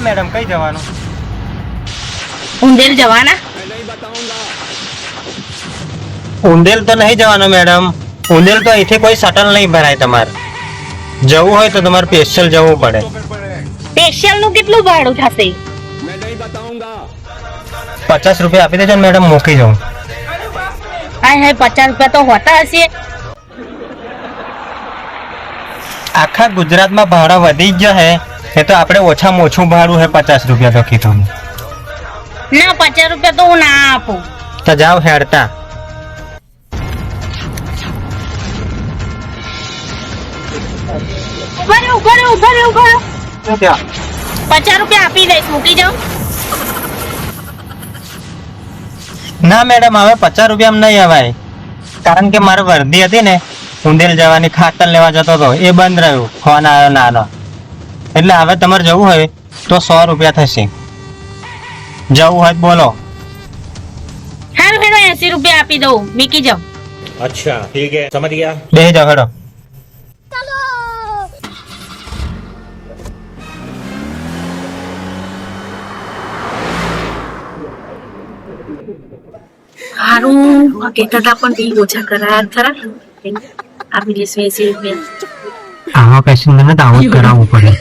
Madam, કઈ જવાનું? ઉંદેલ જવાના? ઉંદેલ તો નહીં જવાનું મેડમ. ઉંદેલ તો અહીંથી કોઈ શટલ નહીં ભરાય. તમારે જવું હોય તો તમારે સ્પેશિયલ જવું પડે. સ્પેશિયલ નું કેટલું ભાડું થશે? 50 રૂપિયા આપી દેજો ને મેડમ, મૂકી જાઉં. હાય 50 રૂપિયા તો હોતા હશે. આખા ગુજરાતમાં ભાડા વધી જ જશે. એ તો આપણે ઓછામાં ઓછું ભાડું છે 50 રૂપિયા તો કીધું. ના 50 રૂપિયા તો હું ના આપું. તો જાઓ હેડતા. ઉભા રહો. શું થયું? 50 રૂપિયા આપી દઈશ, મૂકી જાઉં. ના મેડમ, હવે 50 રૂપિયામાં નહીં અવાય. કારણ કે મારે વર્દી હતી ને ઉંદેલ જવાની, ખાતર લેવા જતો હતો, એ બંધ રહ્યું. ફોન આવ્યો નાનો. એટલે હવે તમારે જવું હોય તો 100 રૂપિયા થશે. જવું હોય બોલો. હારું હેડો 80 રૂપિયા આપી દઉં, મૂકી જાઉં. अच्छा ठीक है, समझ गया। બેસી જાઓ હેડો. હારું કહેતા પણ બી ઓછા કરાયા ખરા. આપી દઈશું 80 રૂપિયા. આવા પેસેન્જરને તો આવું જ કરાવવું પડે.